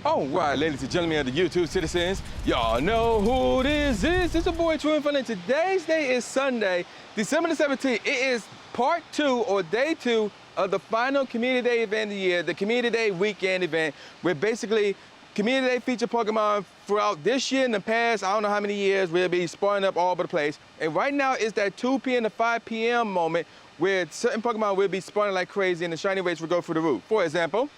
All right, ladies and gentlemen of the YouTube citizens, y'all know who this is. It's your boy True Inferno, and today's day is Sunday, December the 17th. It is part 2 or day 2 of the final Community Day event of the year, the Community Day weekend event, where basically Community Day feature Pokemon throughout this year and the past, I don't know how many years, we'll be spawning up all over the place. And right now it's that 2 p.m. to 5 p.m. moment where certain Pokemon will be spawning like crazy and the shiny rates will go through the roof. For example,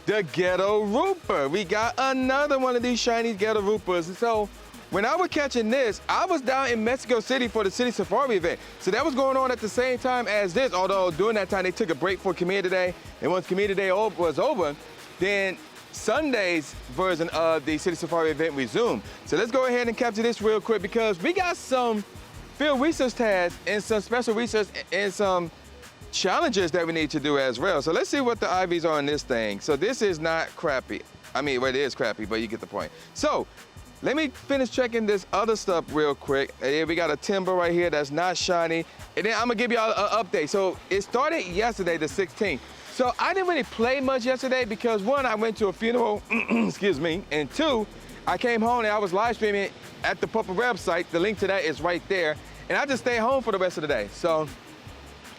the Ghetto Rooper. We got another one of these shiny Ghetto Roopers. So when I was catching this, I was down in Mexico City for the City Safari event. So that was going on at the same time as this, although during that time they took a break for Community Day. And once Community Day was over, then Sunday's version of the City Safari event resumed. So let's go ahead and capture this real quick because we got some field research tasks and some special research and some challenges that we need to do as well. So let's see what the IVs are on this thing. So this is not crappy. I mean, well, it is crappy, but you get the point. So let me finish checking this other stuff real quick. And we got a Timber right here that's not shiny. And then I'm gonna give y'all an update. So it started yesterday, the 16th. So I didn't really play much yesterday because one, I went to a funeral, excuse me, and two, I came home and I was live streaming at the Puppet website. The link to that is right there. And I just stayed home for the rest of the day. So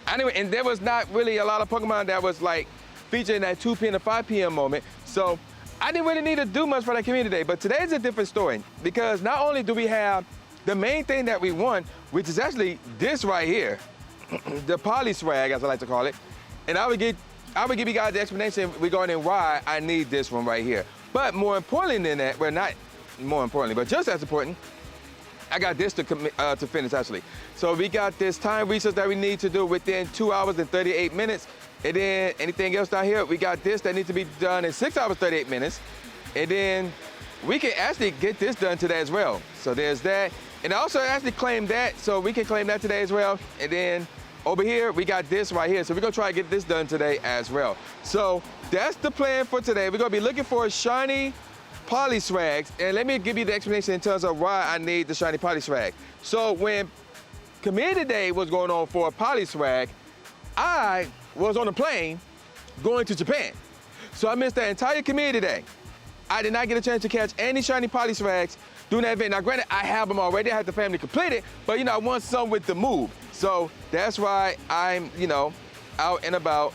anyway, and there was not really a lot of Pokemon that was like featured in that 2 p.m. to 5 p.m. moment. So I didn't really need to do much for that Community Day. But today's a different story because not only do we have the main thing that we want, which is actually this right here, the Poliswag, as I like to call it. And I would give you guys the explanation regarding why I need this one right here. But more importantly than that, well, not more importantly, but just as important, I got this to finish actually. So we got this time research that we need to do within 2 hours and 38 minutes. And then anything else down here, we got this that needs to be done in 6 hours, 38 minutes. And then we can actually get this done today as well. So there's that. And I also actually claim that, so we can claim that today as well. And then over here, we got this right here. So we're gonna try to get this done today as well. So that's the plan for today. We're gonna be looking for shiny Poliswags, and let me give you the explanation in terms of why I need the shiny Poliswag. So when Community Day was going on for Poliswag, I was on a plane going to Japan. So I missed the entire Community Day. I did not get a chance to catch any shiny Poliswags during that event. Now granted, I have them already, I had the family complete it, but I want some with the move. So that's why I'm, out and about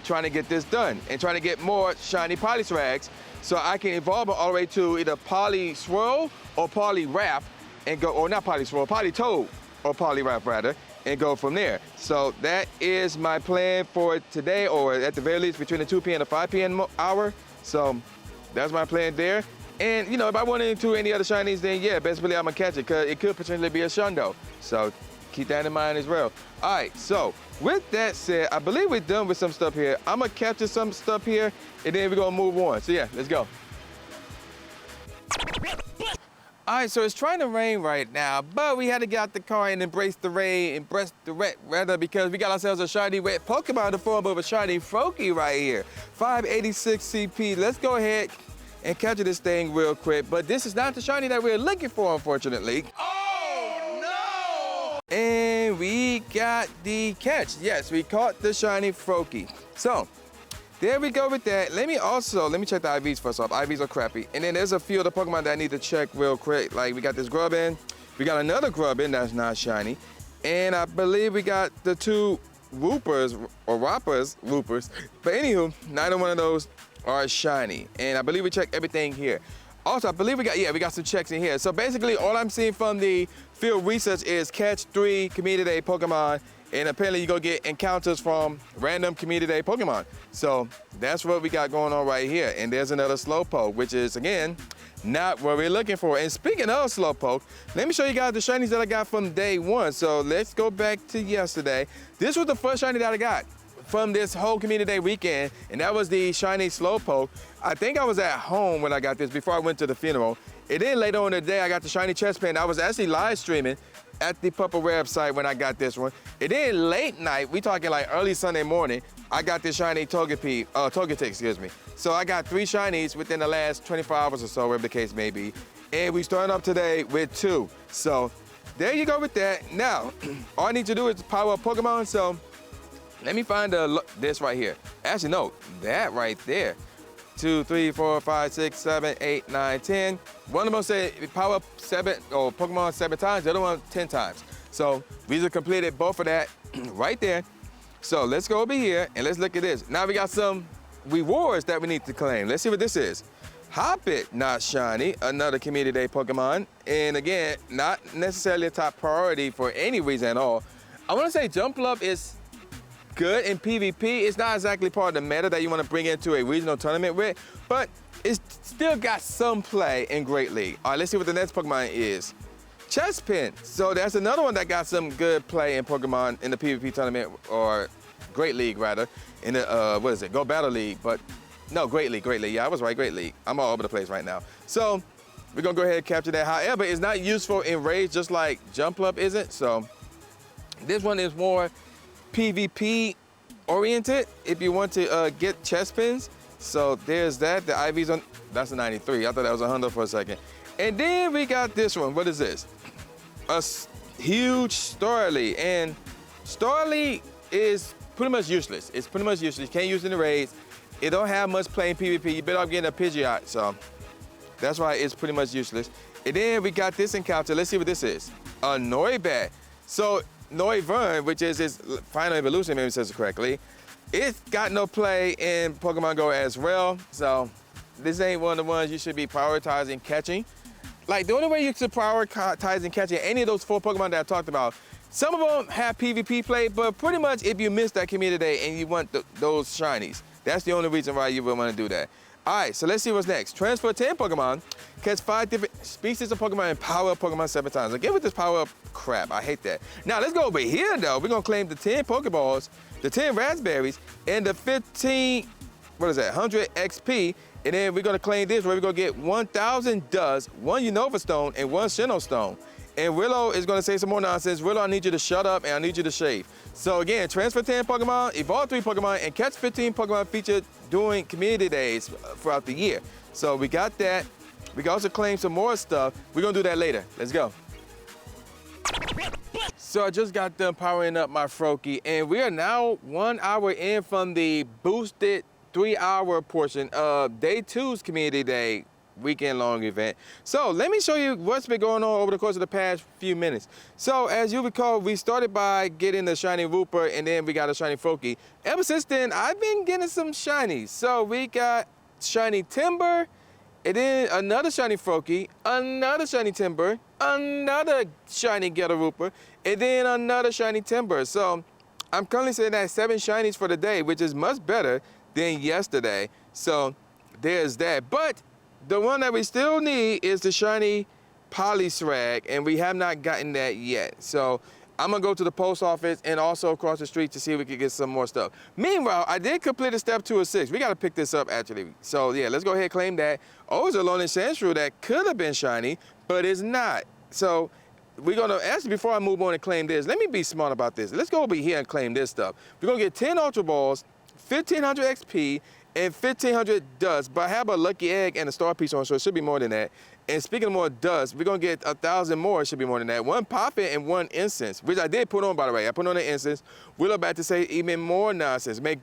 trying to get this done and trying to get more shiny Poliswags so I can evolve them all the way to either Poliswirl or Poliwrath and go, or not Poliswirl, Politoad or Poliwrath rather, and go from there. So that is my plan for today, or at the very least between the 2 p.m. to 5 p.m. hour. So that's my plan there. And if I run into any other shinies, then yeah, best believe I'm gonna catch it because it could potentially be a Shundo. So keep that in mind as well. All right, so with that said, I believe we're done with some stuff here. I'm gonna capture some stuff here and then we're gonna move on. So yeah, let's go. All right, so it's trying to rain right now, but we had to get out the car and embrace the rain, embrace the wet weather because we got ourselves a shiny wet Pokemon in the form of a shiny Froakie right here. 586 CP, let's go ahead and capture this thing real quick, but this is not the shiny that we're looking for, unfortunately. And we got the catch. Yes, we caught the shiny Froakie. So there we go with that. Let me check the IVs first off. IVs are crappy. And then there's a few other Pokemon that I need to check real quick. Like we got this Grubbin. We got another Grubbin that's not shiny. And I believe we got the two Woopers, or Woopers. But anywho, neither one of those are shiny. And I believe we checked everything here. Also, I believe we got some checks in here. So basically, all I'm seeing from the field research is catch 3 Community Day Pokemon, and apparently you're gonna get encounters from random Community Day Pokemon. So that's what we got going on right here. And there's another Slowpoke, which is, again, not what we're looking for. And speaking of Slowpoke, let me show you guys the shinies that I got from day 1. So let's go back to yesterday. This was the first shiny that I got from this whole Community Day weekend, and that was the shiny Slowpoke. I think I was at home when I got this before I went to the funeral. And then later on in the day, I got the shiny chest pen. I was actually live streaming at the Puppet website when I got this one. And then late night, we talking like early Sunday morning, I got this shiny Togetic, excuse me. So I got 3 shinies within the last 24 hours or so, whatever the case may be. And we starting up today with 2. So there you go with that. Now, all I need to do is power up Pokemon. So let me find this right here. Actually, no, that right there. 2, 3, 4, 5, 6, 7, 8, 9, 10. One of them say power up 7 or Pokemon 7 times, the other one 10 times. So we just completed both of that right there. So let's go over here and let's look at this. Now we got some rewards that we need to claim. Let's see what this is. Hoppit, not shiny, another Community Day Pokemon. And again, not necessarily a top priority for any reason at all. I want to say Jumpluff is good in PvP. It's not exactly part of the meta that you want to bring into a regional tournament with, but it's still got some play in Great League. All right, let's see what the next Pokemon is. Chespin. So that's another one that got some good play in Pokemon in the PvP tournament, or Great League rather, in the, what is it, Go Battle League, but no, Great League. Yeah, I was right, Great League. I'm all over the place right now. So we're gonna go ahead and capture that. However, it's not useful in raids just like Jumpluff isn't. So this one is more PvP oriented if you want to get Chespins. So there's that. The IV's on, that's a 93. I thought that was 100 for a second. And then we got this one. What is this? A huge Starly. And Starly is pretty much useless. It's pretty much useless. You can't use it in the raids. It don't have much play in PvP. You better off getting a Pidgeot. So that's why it's pretty much useless. And then we got this encounter. Let's see what this is. A Noibat. So Noivern, which is its final evolution, maybe it says it correctly, it's got no play in Pokemon Go as well. So this ain't one of the ones you should be prioritizing catching. Like, the only way you should prioritize catching any of those 4 Pokemon that I talked about, some of them have PvP play, but pretty much if you miss that Community Day and you want those shinies, that's the only reason why you would want to do that. All right, so let's see what's next. Transfer 10 Pokemon, catch 5 different species of Pokemon, and power up Pokemon 7 times. Like, give it this power up crap. I hate that. Now, let's go over here, though. We're going to claim the 10 Pokeballs, the 10 Raspberries, and the 15, what is that, 100 XP. And then we're going to claim this, where we're going to get 1,000 Dust, 1 Unova Stone, and 1 Sinnoh Stone. And Willow is going to say some more nonsense. Willow, I need you to shut up, and I need you to shave. So again, transfer 10 Pokemon, evolve 3 Pokemon, and catch 15 Pokemon featured during Community Days throughout the year. So we got that. We can also claim some more stuff. We're going to do that later. Let's go. So I just got done powering up my Froakie, and we are now 1 hour in from the boosted 3-hour portion of Day 2's Community Day weekend-long event. So let me show you what's been going on over the course of the past few minutes. So as you recall, we started by getting the shiny Rupert, and then we got a shiny Froakie. Ever since then, I've been getting some shinies. So we got shiny Timber, and then another shiny Froakie, another shiny Timber, another shiny Ghetto Rupert, and then another shiny Timber. So I'm currently sitting at 7 shinies for the day, which is much better than yesterday. So there's that. But the one that we still need is the shiny Poliswag, and we have not gotten that yet. So I'm gonna go to the post office and also across the street to see if we can get some more stuff. Meanwhile, I did complete a step 2 of 6. We gotta pick this up actually. So yeah, let's go ahead and claim that. Oh, it's a Lone Sandshrew that could have been shiny, but it's not. So we're gonna, actually before I move on and claim this, let me be smart about this. Let's go over here and claim this stuff. We're gonna get 10 Ultra Balls, 1,500 XP, and 1,500 Dust, but I have a Lucky Egg and a Star Piece on, so it should be more than that. And speaking of more Dust, we're gonna get 1,000 more, it should be more than that. 1 Poppet and 1 Incense, which I did put on, by the way. I put on the Incense. We're about to say even more nonsense. Make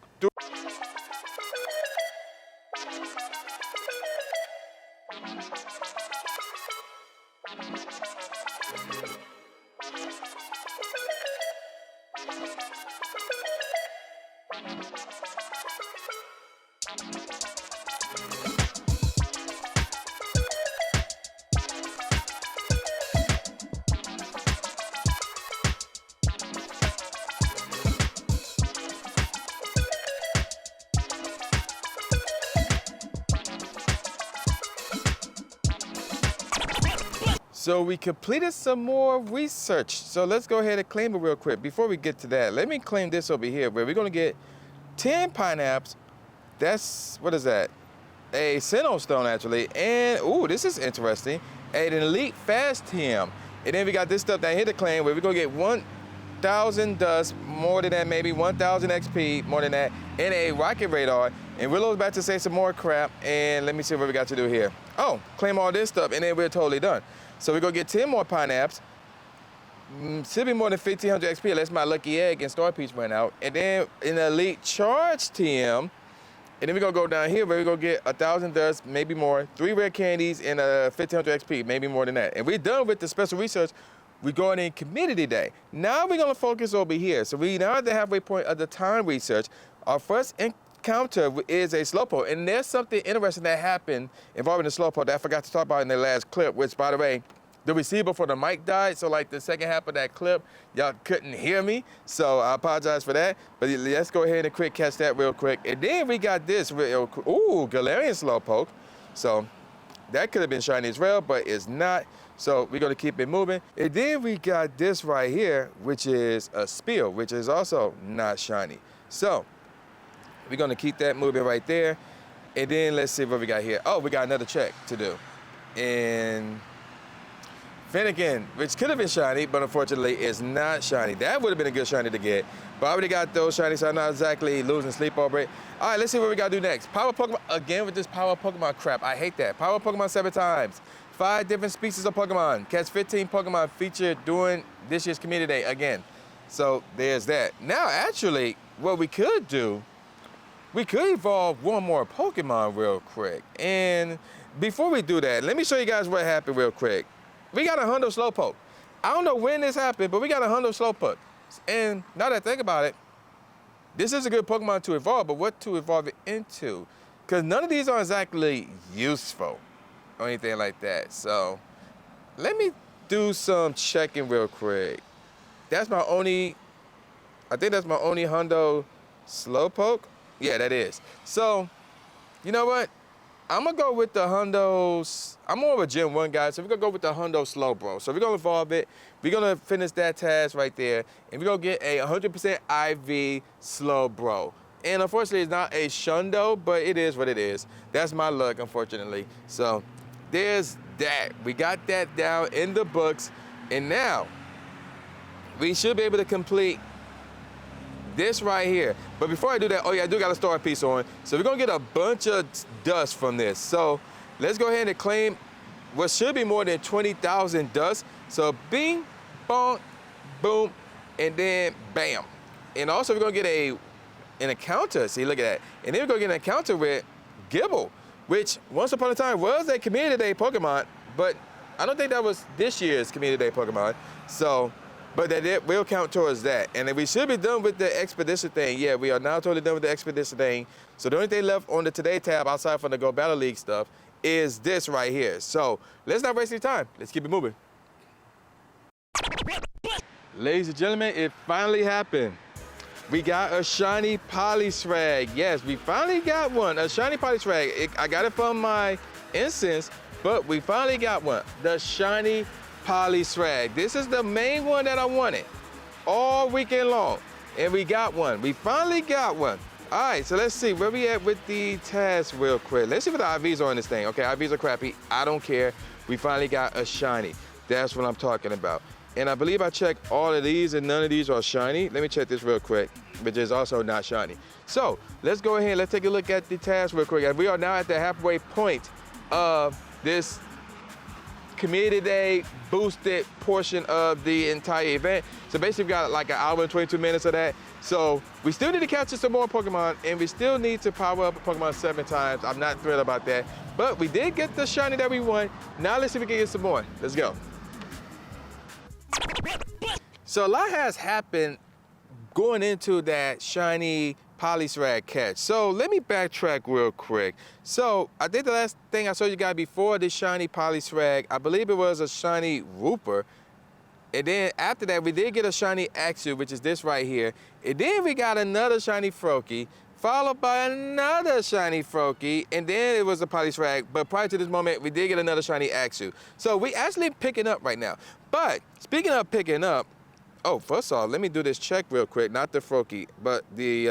So we completed some more research. So let's go ahead and claim it real quick. Before we get to that, let me claim this over here where we're gonna get 10 pineapples. That's, what is that? A Sinnoh Stone actually. And, ooh, this is interesting. An Elite Fast Team. And then we got this stuff that hit the claim where we're gonna get 1,000 Dust, more than that maybe, 1,000 XP, more than that, and a Rocket Radar. And Willow's about to say some more crap. And let me see what we got to do here. Oh, claim all this stuff and then we're totally done. So we're gonna get 10 more pineapples. Should be more than 1,500 XP unless my Lucky Egg and Star Piece went out. And then an Elite Charge Team. And then we're gonna go down here where we're gonna get 1,000 dust, maybe more, 3 rare candies, and 1,500 XP, maybe more than that. And we're done with the special research. We're going in community day. Now we're gonna focus over here. So we now at the halfway point of the time research. Our first encounter is a slowpoke. And there's something interesting that happened involving the slowpoke that I forgot to talk about in the last clip, which by the way, the receiver for the mic died, so like the second half of that clip, y'all couldn't hear me, so I apologize for that. But let's go ahead and quick catch that real quick. And then we got this real quick. Ooh, Galarian Slowpoke. So that could have been shiny as well, but it's not. So we're gonna keep it moving. And then we got this right here, which is a Spill, which is also not shiny. So we're gonna keep that moving right there. And then let's see what we got here. Oh, we got another check to do. And Finnegan, which could have been shiny, but unfortunately is not shiny. That would have been a good shiny to get. But I already got those shiny, so I'm not exactly losing sleep over it. All right, let's see what we gotta do next. Power Pokemon, again with this Power Pokemon crap. I hate that. Power Pokemon 7 times. 5 different species of Pokemon. Catch 15 Pokemon featured during this year's Community Day again. So there's that. Now, actually, what we could do, we could evolve one more Pokemon real quick. And before we do that, let me show you guys what happened real quick. We got a Hundo Slowpoke. I don't know when this happened, but we got a Hundo Slowpoke. And now that I think about it, this is a good Pokemon to evolve, but what to evolve it into? Because none of these are exactly useful or anything like that. So let me do some checking real quick. That's my only, I think that's my only Hundo Slowpoke. Yeah, that is. So, you know what? I'm gonna go with the Hundos. I'm more of a Gen 1 guy, so we're gonna go with the Hundo Slowbro. So we're gonna evolve it. We're gonna finish that task right there, and we're gonna get a 100% IV Slowbro. And unfortunately, it's not a Shundo, but it is what it is. That's my luck, unfortunately. So there's that. We got that down in the books, and now we should be able to complete this right here. But before I do that, oh yeah, I do got a star piece on. So we're gonna get a bunch of dust from this. So let's go ahead and claim what should be more than 20,000 dust. So bing, bong, boom, and then bam. And also we're gonna get an encounter. See, look at that. And then we're gonna get an encounter with Gibble, which once upon a time was a Community Day Pokemon, but I don't think that was this year's Community Day Pokemon. So, but that will count towards that. And then we should be done with the expedition thing. Yeah, we are now totally done with the expedition thing. So the only thing left on the Today tab outside from the Go Battle League stuff is this right here. So let's not waste any time. Let's keep it moving. Ladies and gentlemen, it finally happened. We got a shiny Poliwag. Yes, we finally got one, a shiny Poliwag. I got it from my instance, but we finally got one, the shiny Poliwag. This is the main one that I wanted all weekend long, and we got one. We finally got one. All right, so let's see where we at with the task real quick. Let's see what the IVs are on this thing. Okay, IVs are crappy. I don't care. We finally got a shiny. That's what I'm talking about. And I believe I checked all of these, and none of these are shiny. Let me check this real quick, which is also not shiny. So let's go ahead. Let's take a look at the task real quick. And we are now at the halfway point of this Community Day boosted portion of the entire event. So basically we got like an hour and 22 minutes of that. So we still need to catch some more Pokemon, and we still need to power up Pokemon 7 times. I'm not thrilled about that, but we did get the shiny that we want. Now let's see if we can get some more. Let's go. So a lot has happened going into that shiny Poliwag catch. So let me backtrack real quick. So I think the last thing I showed you guys before the shiny Poliwag, I believe it was a shiny Wooper. And then after that, we did get a shiny Axew, which is this right here. And then we got another shiny Froakie, followed by another shiny Froakie, and then it was a Poliwag. But prior to this moment, we did get another shiny Axew. So we actually picking up right now. But speaking of picking up, oh, first of all, let me do this check real quick. Not the Froakie, but the,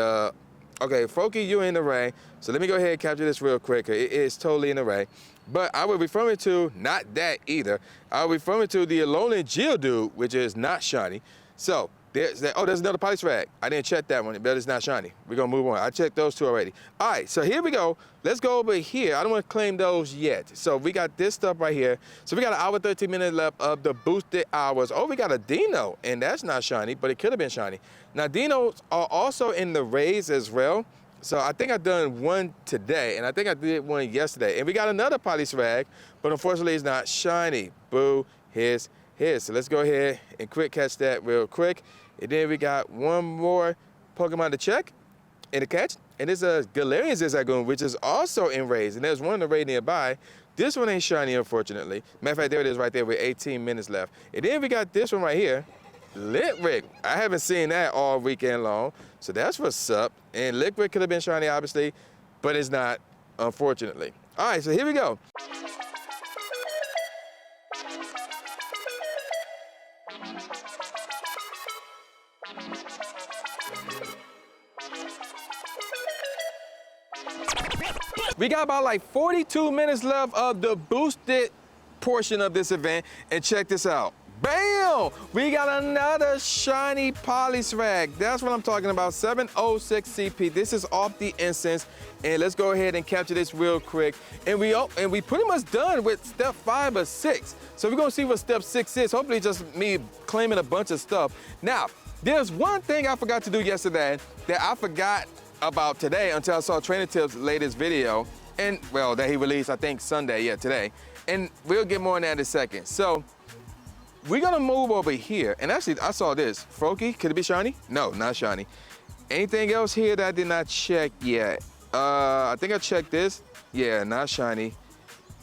okay, Froakie, you're in the array. So let me go ahead and capture this real quick. It is totally in the array. But I will be referring to, not that either, I will be referring to the Alolan Geodude, which is not shiny. So, there's that. Oh, there's another Poliwag. I didn't check that one, but it's not shiny. We're gonna move on. I checked those two already. All right, so here we go. Let's go over here. I don't wanna claim those yet. So we got this stuff right here. So we got an hour, 13 minutes left of the boosted hours. Oh, we got a Dino, and that's not shiny, but it could have been shiny. Now, Dinos are also in the rays as well. So I think I've done one today, and I think I did one yesterday. And we got another Poliswag, but unfortunately it's not shiny. Boo, here's. So let's go ahead and quick catch that real quick. And then we got one more Pokemon to check and to catch. And it's a Galarian Zigzagoon, which is also enraged. And there's one array nearby. This one ain't shiny, unfortunately. Matter of fact, there it is right there with 18 minutes left. And then we got this one right here, Litwick. I haven't seen that all weekend long. So that's what's up. And Litwick could have been shiny, obviously, but it's not, unfortunately. All right, so here we go. We got about like 42 minutes left of the boosted portion of this event, and check this out. Bam! We got another shiny Poliswag. That's what I'm talking about, 706 CP. This is off the instance, and let's go ahead and capture this real quick. And we pretty much done with step 5 or 6. So we're gonna see what step 6 is. Hopefully just me claiming a bunch of stuff. Now, there's one thing I forgot to do yesterday that I forgot about today until I saw Trainer Tip's latest video, and well, that he released, I think Sunday, yeah, today. And we'll get more on that in a second. So we're gonna move over here, and actually I saw this. Froakie, could it be shiny? No, not shiny. Anything else here that I did not check yet? I think I checked this. Yeah, not shiny.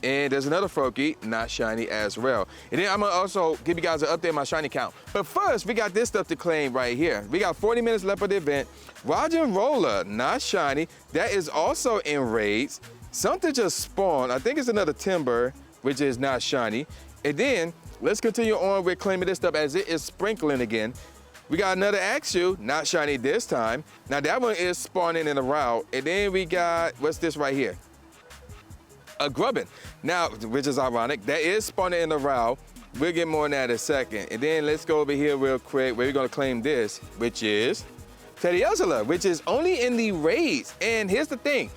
And there's another Froakie, not shiny as well. And then I'm gonna also give you guys an update on my shiny count. But first, we got this stuff to claim right here. We got 40 minutes left of the event. Roger and Roller, not shiny. That is also enraged. Something just spawned. I think it's another Timber, which is not shiny. And then, let's continue on with claiming this stuff as it is sprinkling again. We got another Axew, not shiny this time. Now that one is spawning in a route. And then we got, what's this right here? A Grubbin. Now, which is ironic, that is spawning in the route. We'll get more on that in a second. And then let's go over here real quick where we're gonna claim this, which is Teddiosula, which is only in the raids. And here's the thing,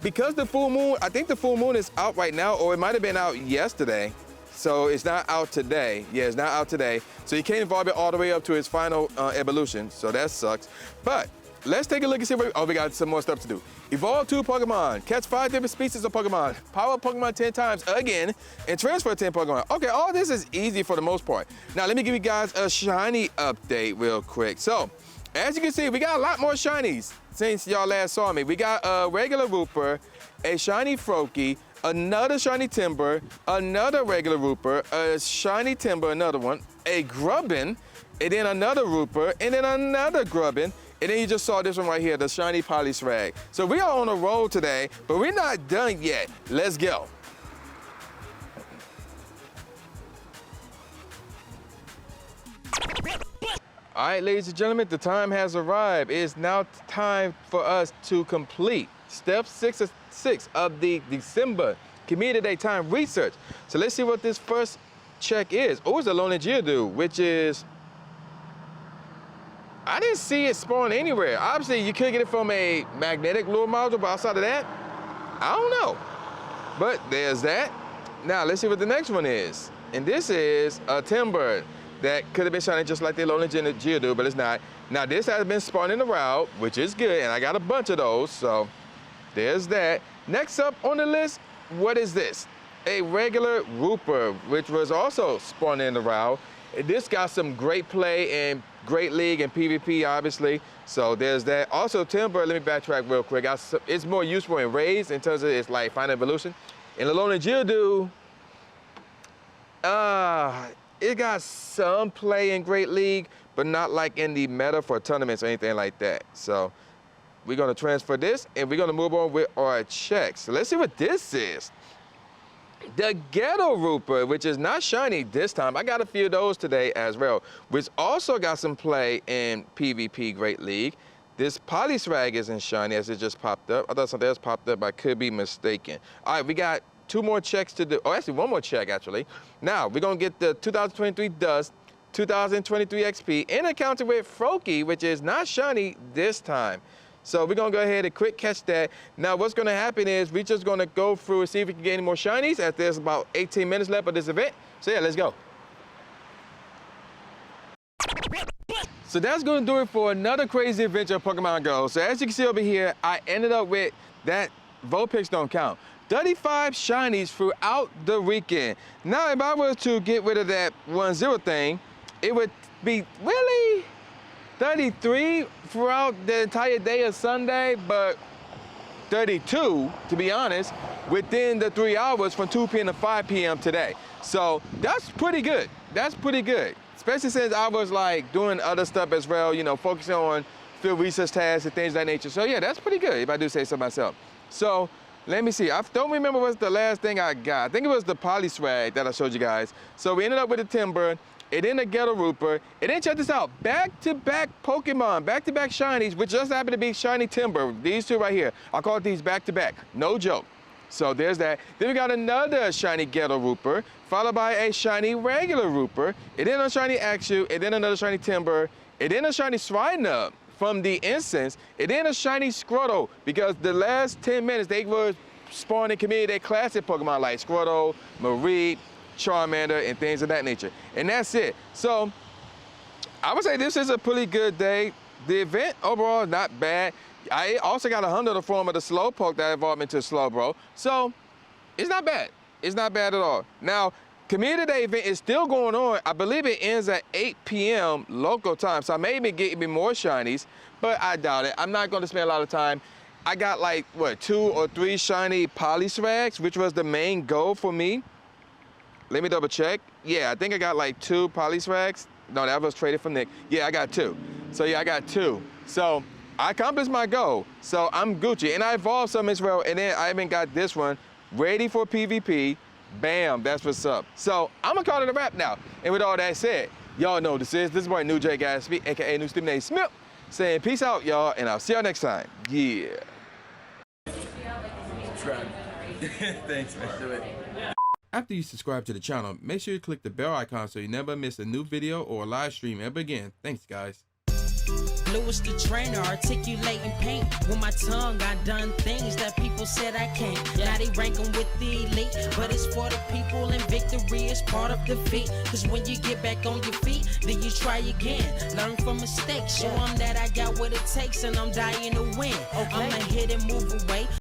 because the full moon, I think the full moon is out right now, or it might have been out yesterday. So it's not out today. Yeah, it's not out today. So you can't evolve it all the way up to its final evolution. So that sucks. But let's take a look and see what, oh, we got some more stuff to do. Evolve 2 Pokemon, catch 5 different species of Pokemon, power up Pokemon 10 times again, and transfer 10 Pokemon. Okay, all this is easy for the most part. Now let me give you guys a shiny update real quick. So, as you can see, we got a lot more shinies since y'all last saw me. We got a regular Rooper, a shiny Froakie, another shiny Timber, another regular Rooper, a shiny Timber, another one, a Grubbin, and then another Rooper, and then another Grubbin, and then you just saw this one right here, the shiny Poliswag. So we are on a roll today, but we're not done yet. Let's go. All right, ladies and gentlemen, the time has arrived. It is now time for us to complete step 6 of the December Community Day Time research. So let's see what this first check is. Oh, it's a Lone Geodude, which is, I didn't see it spawn anywhere. Obviously, you could get it from a magnetic lure module, but outside of that, I don't know. But there's that. Now, let's see what the next one is. And this is a Timber that could have been shiny just like the Lone Geodude, but it's not. Now, this has been spawned in the route, which is good, and I got a bunch of those, so there's that. Next up on the list, what is this? A regular Rooper, which was also spawned in the route. This got some great play in Great League and PvP, obviously. So there's that. Also, Timber, let me backtrack real quick. It's more useful in raids in terms of its like final evolution. And the Lone Geodude, it got some play in Great League, but not like in the meta for tournaments or anything like that. So we're gonna transfer this and we're gonna move on with our checks. So let's see what this is. The Ghetto Rooper, which is not shiny this time. I got a few of those today as well, which also got some play in PvP Great League. This Poliswag isn't shiny as it just popped up. I thought something else popped up, I could be mistaken. All right, we got 2 more checks to do. Oh, actually 1 more check actually. Now, we're gonna get the 2023 Dust, 2023 XP, and accounted with Froakie, which is not shiny this time. So we're gonna go ahead and quick catch that. Now what's gonna happen is we're just gonna go through and see if we can get any more shinies as there's about 18 minutes left of this event. So yeah, let's go. So that's gonna do it for another crazy adventure of Pokemon Go. So as you can see over here, I ended up with that Vulpix don't count. 35 shinies throughout the weekend. Now, if I was to get rid of that 1-0 thing, it would be really 33 throughout the entire day of Sunday, but 32, to be honest, within the 3 hours from 2 p.m. to 5 p.m. today. So that's pretty good. That's pretty good. Especially since I was like doing other stuff as well, you know, focusing on field research tasks and things of that nature. So yeah, that's pretty good if I do say so myself. So let me see, I don't remember what's the last thing I got. I think it was the Poliswag that I showed you guys. So we ended up with the Timber, it in a Ghetto Rooper, and then check this out, back-to-back Pokemon, back-to-back shinies, which just happened to be shiny Timber. These two right here, I call these back-to-back, no joke. So there's that. Then we got another shiny Ghetto Rooper, followed by a shiny regular Rooper, and then a shiny Axew, and then another shiny Timber, and then a shiny Swinub from the Incense, and then a shiny Squirtle, because the last 10 minutes they were spawning community their classic Pokemon like Squirtle, Mareep, Charmander, and things of that nature. And that's it. So I would say this is a pretty good day. The event overall, not bad. I also got 100 of the form of the Slowpoke that evolved into Slowbro. So it's not bad. It's not bad at all. Now, Community Day event is still going on. I believe it ends at 8 p.m. local time. So I may be getting me more shinies, but I doubt it. I'm not going to spend a lot of time. I got like, what, 2 or 3 shiny Poliswags, which was the main goal for me. Let me double check. Yeah, I think I got like 2 Poliswags. No, that was traded from Nick. Yeah, I got 2. So yeah, I got 2. So I accomplished my goal. So I'm Gucci. And I evolved some as well. And then I even got this one ready for PvP. Bam, that's what's up. So I'm gonna call it a wrap now. And with all that said, y'all know this is boy New J Gatsby, aka New Stephen A. Smith, saying peace out, y'all, and I'll see y'all next time. Yeah. Subscribe. Thanks, man. Do it. After you subscribe to the channel, make sure you click the bell icon so you never miss a new video or a live stream ever again. Thanks, guys. Lewis the trainer, articulating paint. With my tongue, I done things that people said I can't. Now they rank 'em with the elite, but it's for the people, and victory is part of defeat. Cause when you get back on your feet, then you try again. Learn from mistakes, show 'em that I got what it takes, and I'm dying to win. I'ma hit and move away.